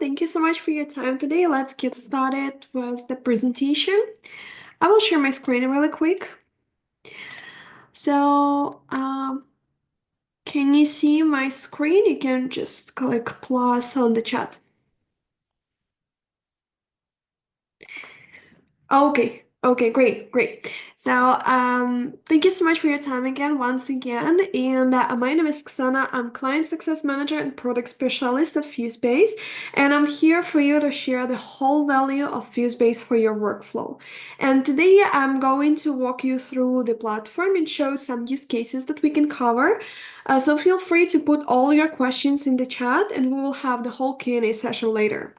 Thank you so much for your time today. Let's get started with the presentation. I will share my screen really quick. So, can you see my screen? You can just click plus on the chat. Okay, great. So, thank you so much for your time again, once again. And my name is Xana. I'm Client Success Manager and Product Specialist at FuseBase. And I'm here for you to share the whole value of FuseBase for your workflow. And today I'm going to walk you through the platform and show some use cases that we can cover. So feel free to put all your questions in the chat and we will have the whole Q&A session later.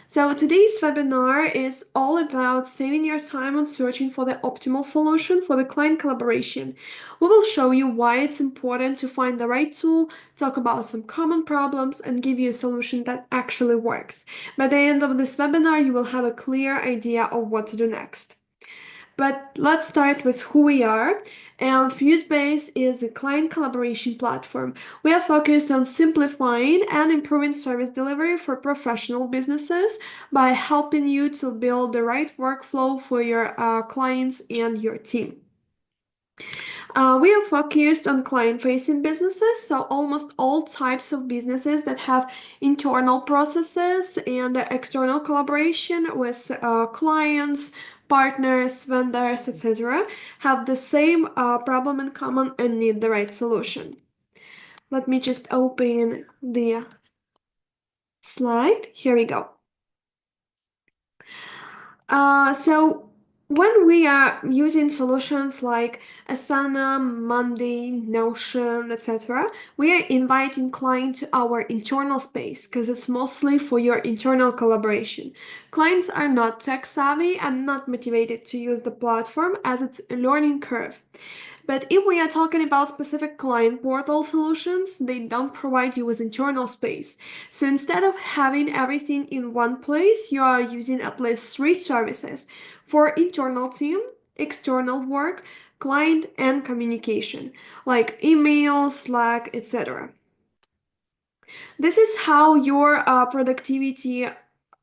So today's webinar is all about saving your time on searching for the optimal solution for the client collaboration. We will show you why it's important to find the right tool, talk about some common problems, and give you a solution that actually works. By the end of this webinar, you will have a clear idea of what to do next. But let's start with who we are. And FuseBase is a client collaboration platform. We are focused on simplifying and improving service delivery for professional businesses by helping you to build the right workflow for your clients and your team. We are focused on client-facing businesses, so almost all types of businesses that have internal processes and external collaboration with clients, partners, vendors, etc., have the same problem in common and need the right solution. Let me just open the slide. Here we go. So when we are using solutions like Asana, Monday, Notion, etc., we are inviting client to our internal space because it's mostly for your internal collaboration. Clients are not tech savvy and not motivated to use the platform as it's a learning curve. But if we are talking about specific client portal solutions, they don't provide you with internal space. So instead of having everything in one place, you are using at least 3 services for internal team, external work, client, and communication, like email, Slack, etc. This is how your productivity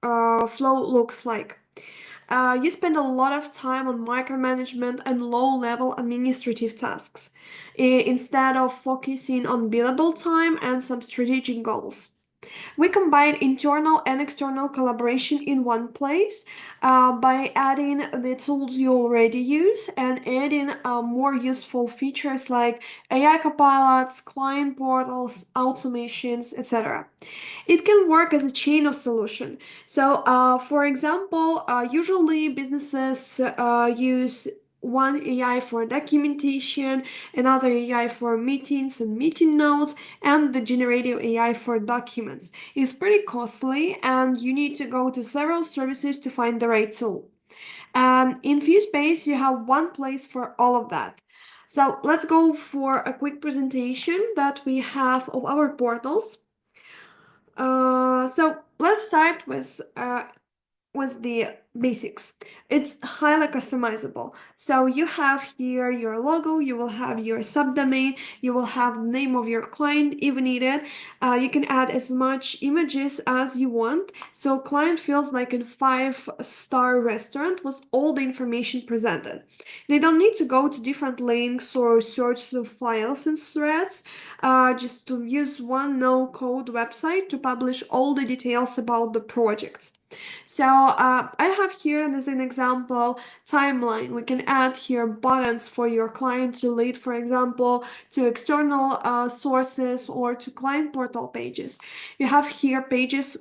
flow looks like. You spend a lot of time on micromanagement and low-level administrative tasks instead of focusing on billable time and some strategic goals. We combine internal and external collaboration in one place by adding the tools you already use and adding more useful features like AI copilots, client portals, automations, etc. It can work as a chain of solution. So, for example, usually businesses use one AI for documentation, another AI for meetings and meeting notes, and the generative AI for documents. It's pretty costly, and you need to go to several services to find the right tool. In FuseBase, you have one place for all of that. So let's go for a quick presentation that we have of our portals. So let's start with the basics. It's highly customizable. So you have here your logo, you will have your subdomain, you will have the name of your client if needed. You can add as much images as you want. So client feels like a 5-star restaurant with all the information presented. They don't need to go to different links or search through files and threads, just to use one no-code website to publish all the details about the project. So I have here as an example timeline. We can add here buttons for your client to lead, for example, to external sources or to client portal pages. You have here pages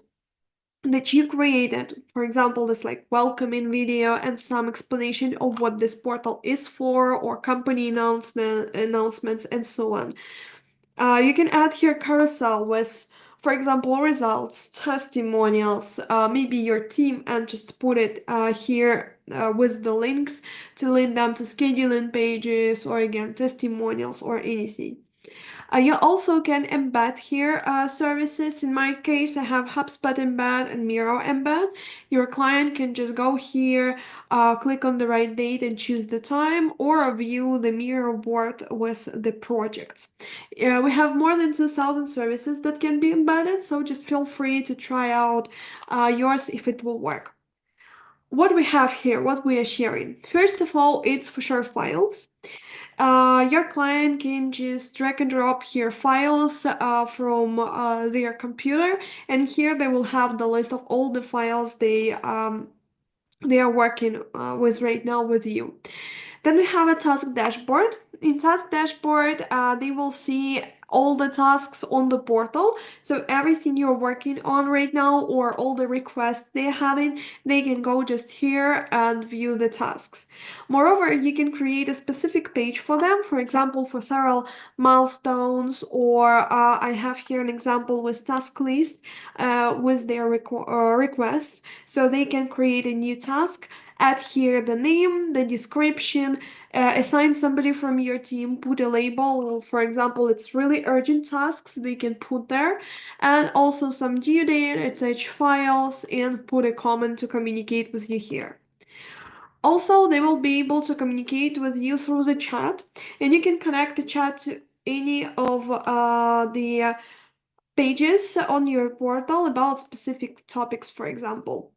that you created. For example, this like welcoming video and some explanation of what this portal is for or company announcements and so on. You can add here carousel with, for example, results, testimonials, maybe your team, and just put it here with the links to lead them to scheduling pages or again testimonials or anything. You also can embed here services. In my case, I have HubSpot embed and Miro embed. Your client can just go here, click on the right date and choose the time, or view the Miro board with the projects. We have more than 2,000 services that can be embedded, so just feel free to try out yours if it will work. What we have here, what we are sharing. First of all, it's for share files. Your client can just drag and drop here files from their computer, and here they will have the list of all the files they are working with right now with you. Then we have a task dashboard. In task dashboard, they will see all the tasks on the portal. So everything you're working on right now or all the requests they're having, they can go just here and view the tasks. Moreover, you can create a specific page for them, for example, for several milestones, or I have here an example with task list with their requests. So they can create a new task, add here the name, the description, assign somebody from your team, put a label. For example, it's really urgent tasks they can put there, and also some due date, attach files, and put a comment to communicate with you here. Also, they will be able to communicate with you through the chat, and you can connect the chat to any of the pages on your portal about specific topics, for example.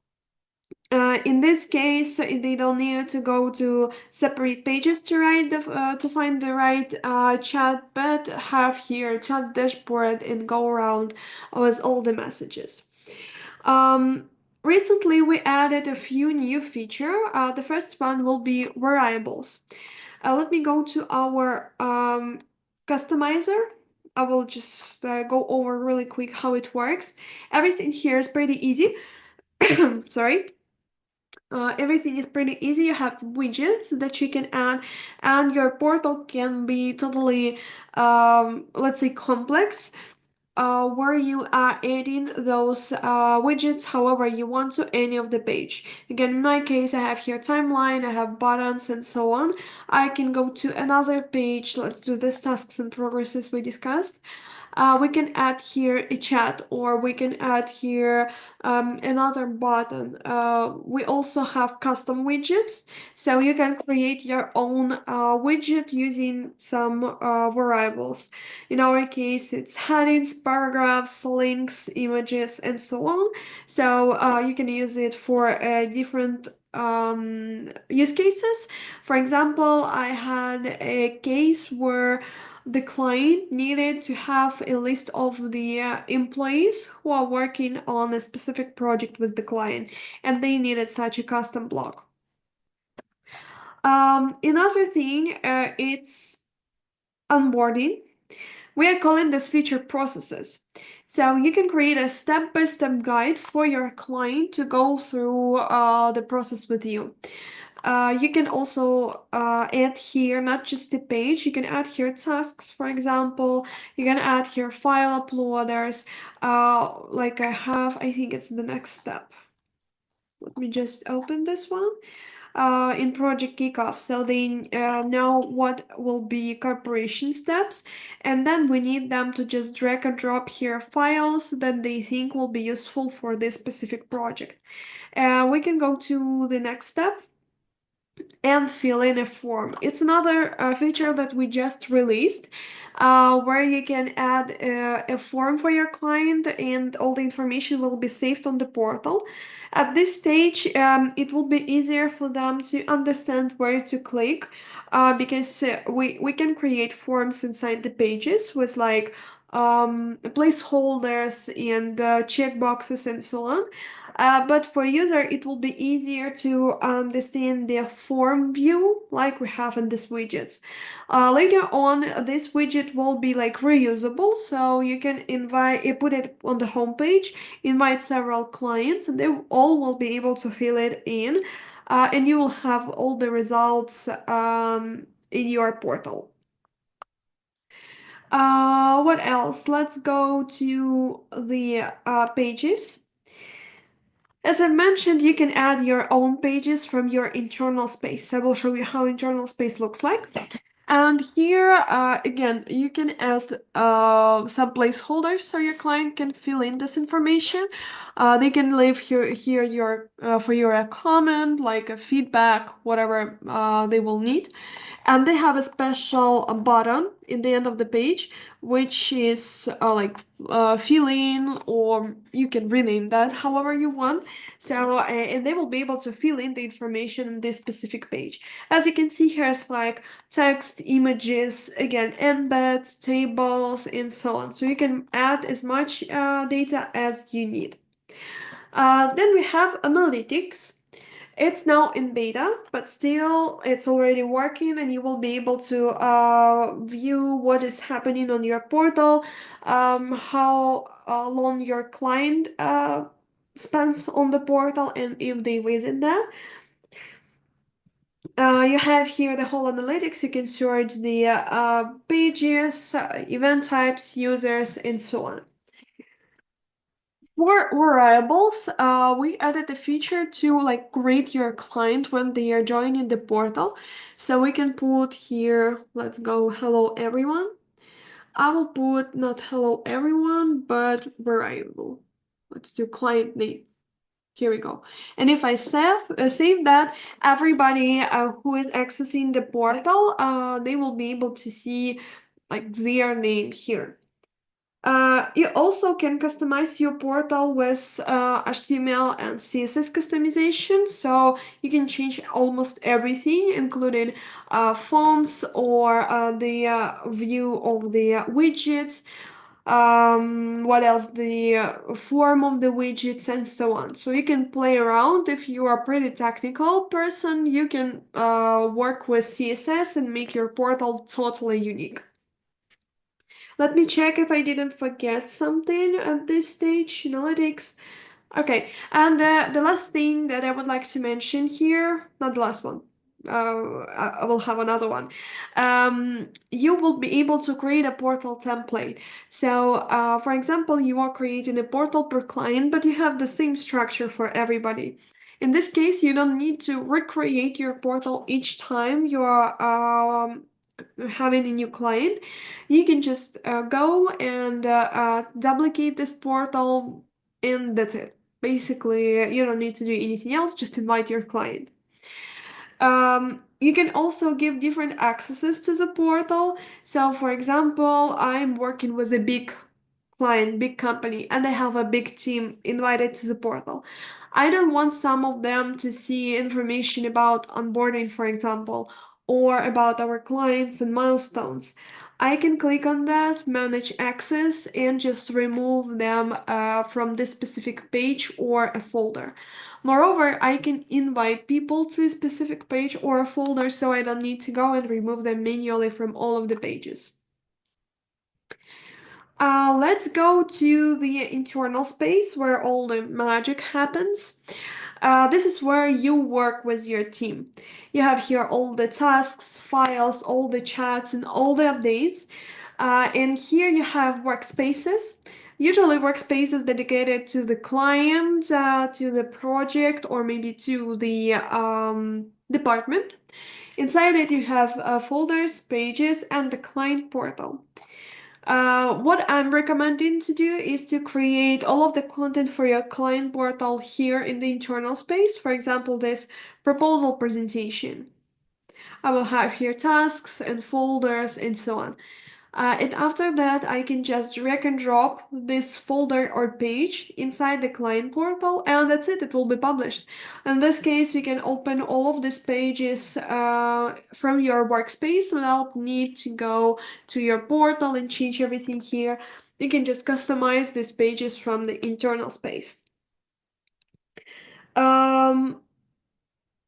In this case, they don't need to go to separate pages to to find the right chat, but have here chat dashboard and go around with all the messages. Recently, we added a few new feature. The first one will be variables. Let me go to our customizer. I will just go over really quick how it works. Everything here is pretty easy. Sorry. Everything is pretty easy. You have widgets that you can add, and your portal can be totally, let's say, complex, where you are adding those widgets however you want to any of the page. Again, in my case, I have here timeline, I have buttons, and so on. I can go to another page. Let's do this tasks and progresses we discussed. We can add here a chat, or we can add here another button. We also have custom widgets, so you can create your own widget using some variables. In our case, it's headings, paragraphs, links, images, and so on. So you can use it for different use cases. For example, I had a case where the client needed to have a list of the employees who are working on a specific project with the client, and they needed such a custom block. Another thing, it's onboarding. We are calling this feature processes. So you can create a step-by-step guide for your client to go through the process with you. You can also add here not just the page, you can add here tasks, for example. You can add here file uploaders. Like I think it's the next step. Let me just open this one. In project kickoff, so they know what will be corporation steps, and then we need them to just drag and drop here files that they think will be useful for this specific project. We can go to the next step and fill in a form. It's another feature that we just released, where you can add a form for your client, and all the information will be saved on the portal. At this stage, it will be easier for them to understand where to click, because we can create forms inside the pages with like placeholders and checkboxes and so on. But for user, it will be easier to understand the form view like we have in these widgets. Later on, this widget will be like reusable, so you can put it on the homepage, invite several clients, and they all will be able to fill it in, and you will have all the results in your portal. What else? Let's go to the pages. As I mentioned, you can add your own pages from your internal space. I will show you how internal space looks like. And here, again, you can add some placeholders so your client can fill in this information. They can leave here your for your a comment, like a feedback, whatever they will need. And they have a special button in the end of the page, which is like fill in, or you can rename that however you want. So, and they will be able to fill in the information in this specific page. As you can see here, it's like text, images, again, embeds, tables, and so on. So you can add as much data as you need. Then we have analytics. It's now in beta, but still it's already working, and you will be able to view what is happening on your portal, how long your client spends on the portal, and if they visit that. You have here the whole analytics. You can search the pages, event types, users, and so on. For variables, we added a feature to like greet your client when they are joining the portal. So we can put here, let's go, hello everyone. I will put not hello everyone, but variable. Let's do client name. Here we go. And if I save that, everybody who is accessing the portal, they will be able to see like their name here. You also can customize your portal with HTML and CSS customization, so you can change almost everything, including fonts or the view of the widgets, what else, the form of the widgets, and so on. So you can play around. If you are a pretty technical person, you can work with CSS and make your portal totally unique. Let me check if I didn't forget something at this stage. Analytics. Okay, and the last thing that I would like to mention here, not the last one. I will have another one. You will be able to create a portal template. So, for example, you are creating a portal per client, but you have the same structure for everybody. In this case, you don't need to recreate your portal each time you are having a new client. You can just go and duplicate this portal, and that's it. Basically, you don't need to do anything else, just invite your client. You can also give different accesses to the portal. So, for example, I'm working with a big client, big company, and I have a big team invited to the portal. I don't want some of them to see information about onboarding, for example, or about our clients and milestones. I can click on that, manage access, and just remove them from this specific page or a folder. Moreover, I can invite people to a specific page or a folder, so I don't need to go and remove them manually from all of the pages. Let's go to the internal space where all the magic happens. This is where you work with your team. You have here all the tasks, files, all the chats, and all the updates. And here you have workspaces. Usually workspaces dedicated to the client, to the project, or maybe to the department. Inside it, you have folders, pages, and the client portal. What I'm recommending to do is to create all of the content for your client portal here in the internal space. For example, this proposal presentation. I will have here tasks and folders and so on. And after that, I can just drag and drop this folder or page inside the client portal, and that's it, it will be published. In this case, you can open all of these pages from your workspace without need to go to your portal and change everything here. You can just customize these pages from the internal space.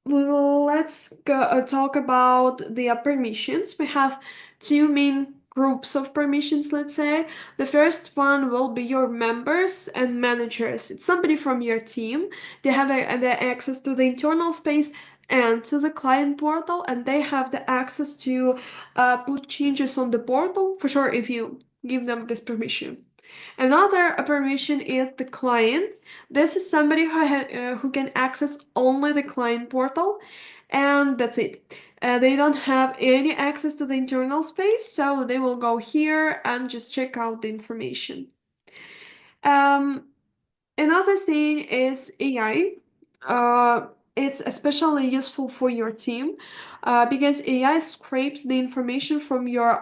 Let's talk about the permissions. We have two main groups of permissions, let's say. The first one will be your members and managers. It's somebody from your team. They have the access to the internal space and to the client portal, and they have the access to put changes on the portal, for sure, if you give them this permission. Another permission is the client. This is somebody who can access only the client portal, and that's it. They don't have any access to the internal space, so they will go here and just check out the information. Um, Another thing is AI. It's especially useful for your team because AI scrapes the information from your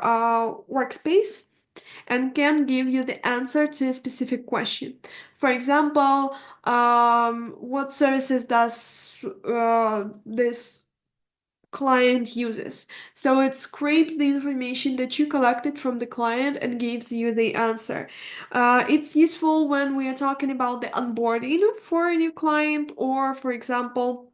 workspace and can give you the answer to a specific question. For example, what services does this client uses? So it scrapes the information that you collected from the client and gives you the answer. It's useful when we are talking about the onboarding for a new client, or, for example,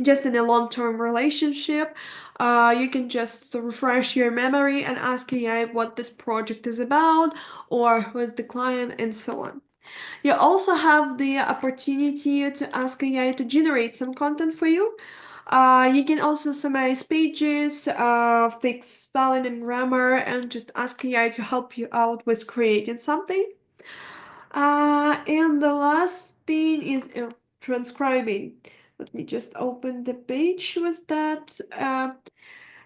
just in a long-term relationship. You can just refresh your memory and ask AI what this project is about, or who is the client, and so on. You also have the opportunity to ask AI to generate some content for you. You can also summarize pages, fix spelling and grammar, and just ask AI to help you out with creating something. And the last thing is transcribing. Let me just open the page with that.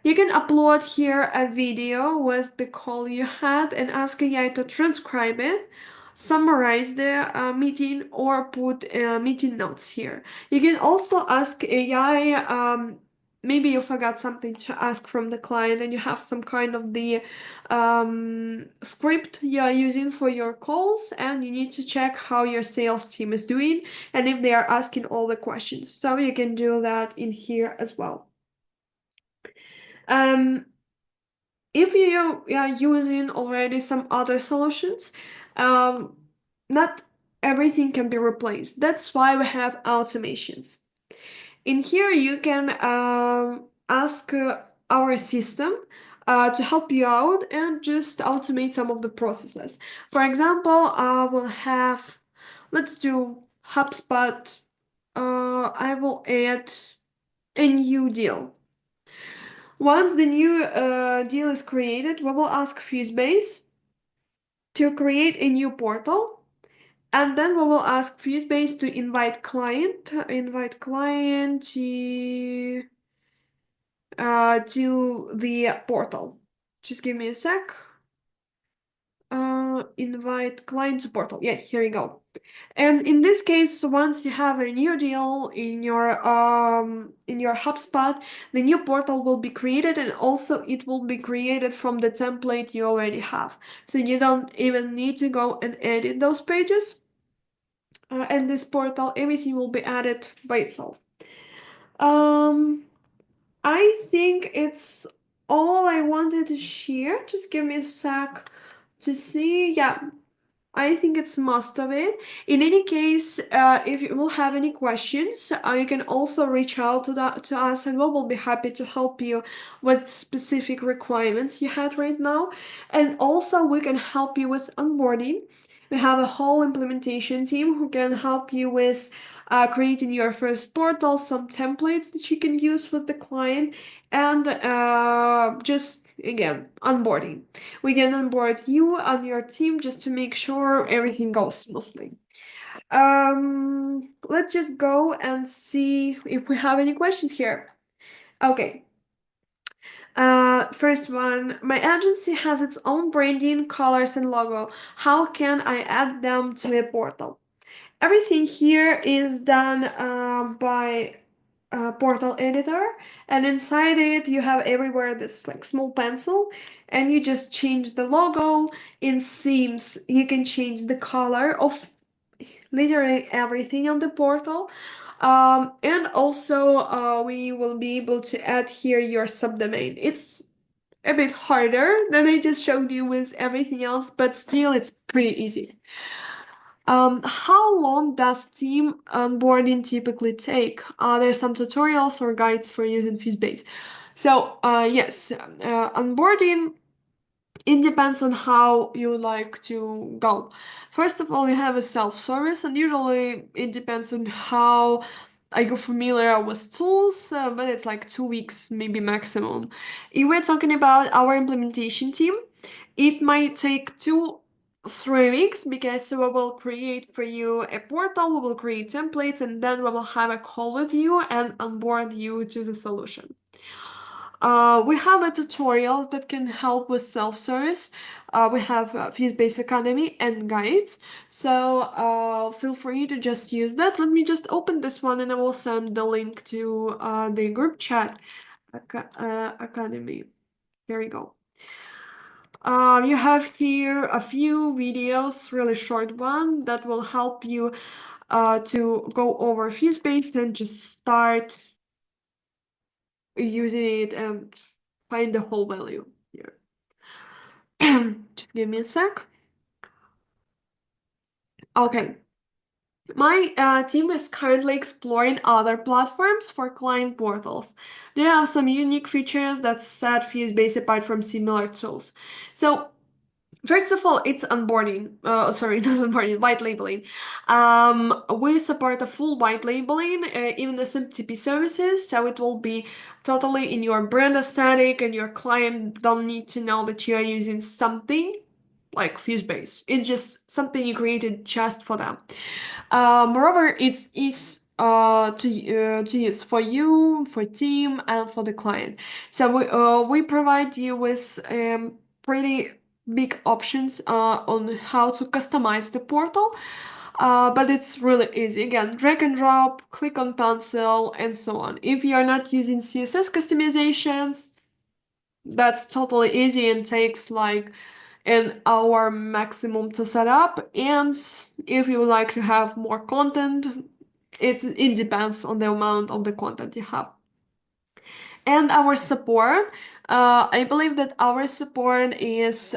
You can upload here a video with the call you had and ask AI to transcribe it, summarize the meeting, or put meeting notes here. You can also ask AI, maybe you forgot something to ask from the client and you have some kind of the script you are using for your calls, and you need to check how your sales team is doing and if they are asking all the questions. So you can do that in here as well. Um, if you are using already some other solutions, um, not everything can be replaced. That's why we have automations. In here, you can ask our system to help you out and just automate some of the processes. For example, we'll have, let's do HubSpot. I will add a new deal. Once the new deal is created, we will ask FuseBase to create a new portal, and then we will ask FuseBase to invite client to the portal. Just give me a sec. Invite client to portal. Yeah, here we go. And in this case, once you have a new deal in your HubSpot, the new portal will be created, and also it will be created from the template you already have. So you don't even need to go and edit those pages. And this portal, everything will be added by itself. I think it's all I wanted to share. Just give me a sec to see. Yeah, I think it's most of it. In any case, if you will have any questions, you can also reach out to us, and we will be happy to help you with specific requirements you had right now. And also, we can help you with onboarding. We have a whole implementation team who can help you with creating your first portal, some templates that you can use with the client, and just again onboarding. We can onboard you and your team just to make sure everything goes smoothly. Let's just go and see if we have any questions here. Okay. First one, my agency has its own branding, colors, and logo. How can I add them to a portal? Everything here is done by portal editor, and inside it you have everywhere this like small pencil, and you just change the logo. In themes, you can change the color of literally everything on the portal. And also we will be able to add here your subdomain. It's a bit harder than I just showed you with everything else, but still it's pretty easy. How long does team onboarding typically take? Are there some tutorials or guides for using FuseBase? So, yes, onboarding, it depends on how you would like to go. First of all, you have a self-service, and usually it depends on how are you familiar with tools, but it's like 2 weeks, maybe maximum. If we're talking about our implementation team, it might take 2-3 weeks because we will create for you a portal, we will create templates, and then we will have a call with you and onboard you to the solution. We have tutorials that can help with self-service. We have FuseBase Academy and guides. So feel free to just use that. Let me just open this one and I will send the link to the group chat academy. Here we go. You have here a few videos, really short one, that will help you to go over FuseBase and just start using it and find the whole value here. Just give me a sec. Okay. My team is currently exploring other platforms for client portals. They have some unique features that set FuseBase apart from similar tools. So first of all, it's onboarding. Sorry, not onboarding, white labeling. We support a full white labeling, even the SMTP services, so it will be totally in your brand aesthetic, and your client don't need to know that you are using something like FuseBase. It's just something you created just for them. Moreover, it's easy to use for you, for team, and for the client. So we provide you with pretty big options on how to customize the portal. But it's really easy. Again, drag and drop, click on pencil, and so on. If you are not using CSS customizations, that's totally easy and takes like an hour maximum to set up. And if you would like to have more content, it depends on the amount of the content you have. And our support, I believe that our support is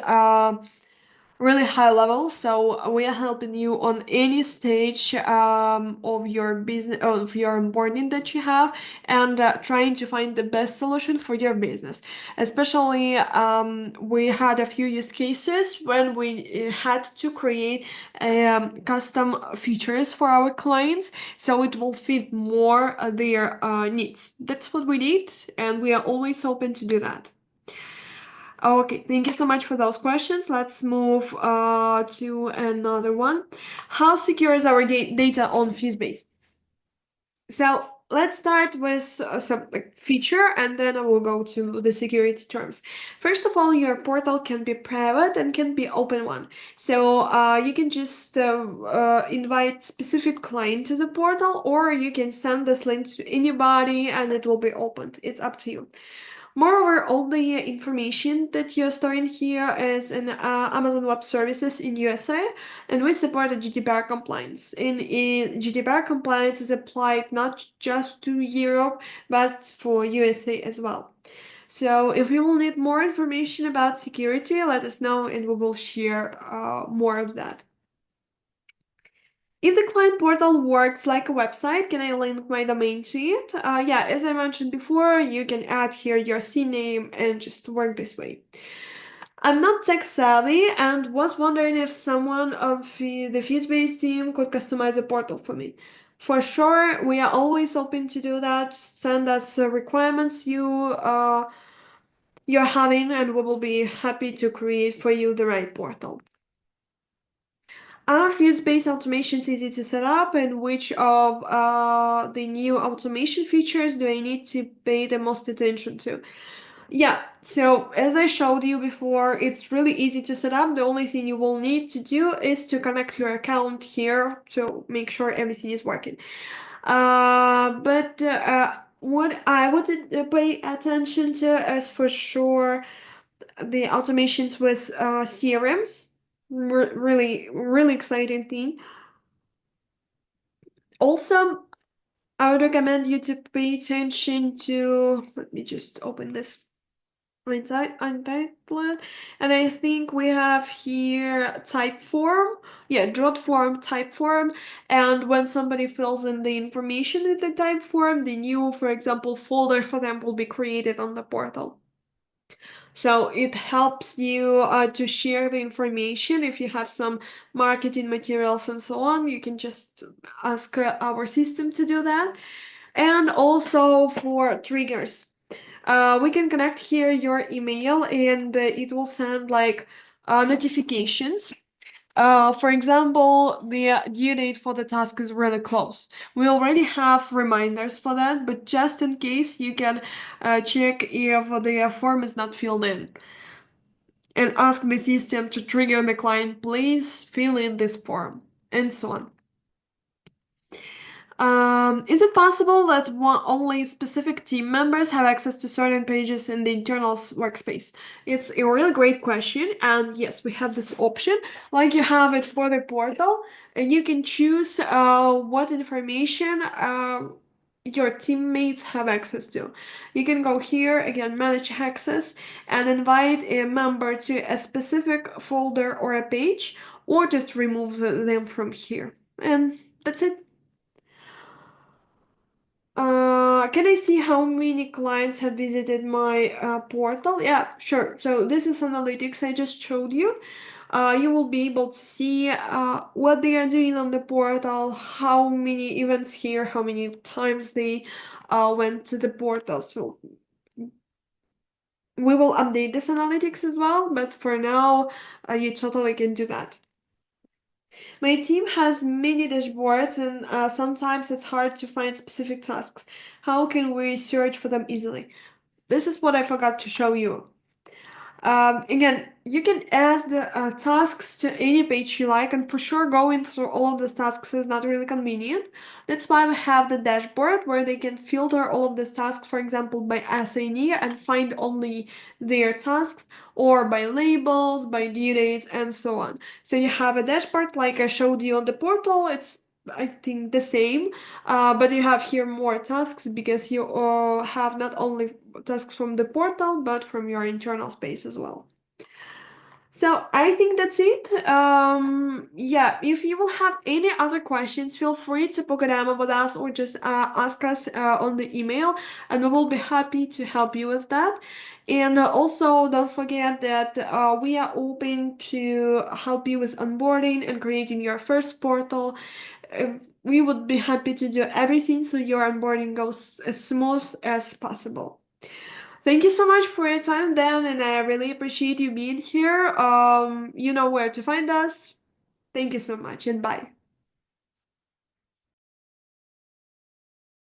really high level, so we are helping you on any stage of your business, of your onboarding that you have, and trying to find the best solution for your business. Especially we had a few use cases when we had to create custom features for our clients, so it will fit more their needs. That's what we did, and we are always open to do that. Okay, thank you so much for those questions. Let's move to another one. How secure is our data on FuseBase? So let's start with some feature, and then I will go to the security terms. First of all, your portal can be private and can be open one. So you can just invite specific client to the portal, or you can send this link to anybody and it will be opened. It's up to you. Moreover, all the information that you're storing here is in Amazon Web Services in USA, and we support the GDPR compliance. In GDPR compliance is applied not just to Europe, but for USA as well. So if you will need more information about security, let us know and we will share more of that. If the client portal works like a website, can I link my domain to it? Yeah, as I mentioned before, you can add here your CNAME and just work this way. I'm not tech savvy and was wondering if someone of the FuseBase team could customize a portal for me. For sure, we are always open to do that. Send us requirements you're having, and we will be happy to create for you the right portal. Are FuseBase automations easy to set up, and which of the new automation features do I need to pay the most attention to? Yeah, so as I showed you before, it's really easy to set up. The only thing you will need to do is to connect your account here to make sure everything is working. But what I would pay attention to is for sure the automations with CRMs. Really, really exciting thing. Also, I would recommend you to pay attention to, let me just open this untitled, and I think we have here type form, yeah, jot form, type form, and when somebody fills in the information in the type form, the new, for example, folder for them will be created on the portal. So it helps you to share the information. If you have some marketing materials and so on, you can just ask our system to do that. And also for triggers. We can connect here your email and it will send like notifications For example, the due date for the task is really close. We already have reminders for that, but just in case, you can check if the form is not filled in and ask the system to trigger the client, please fill in this form, and so on. Is it possible that only specific team members have access to certain pages in the internal workspace? It's a really great question, and yes, we have this option, like you have it for the portal, and you can choose what information your teammates have access to. You can go here, again, manage access, and invite a member to a specific folder or a page, or just remove them from here. And that's it. Can I see how many clients have visited my portal? Yeah, sure. So this is analytics I just showed you. You will be able to see what they are doing on the portal, how many events here, how many times they went to the portal. So we will update this analytics as well, but for now, you totally can do that. My team has many dashboards, and sometimes it's hard to find specific tasks. How can we search for them easily? This is what I forgot to show you. Again, you can add tasks to any page you like, and for sure, going through all of these tasks is not really convenient. That's why we have the dashboard where they can filter all of these tasks, for example, by assignee and find only their tasks, or by labels, by due dates, and so on. So you have a dashboard like I showed you on the portal. It's I think the same, but you have here more tasks because you have not only tasks from the portal, but from your internal space as well. So I think that's it. Yeah, if you will have any other questions, feel free to book a demo with us or just ask us on the email, and we will be happy to help you with that. And also, don't forget that we are open to help you with onboarding and creating your first portal. We would be happy to do everything so your onboarding goes as smooth as possible. Thank you so much for your time, Dan, and I really appreciate you being here. You know where to find us. Thank you so much, and bye.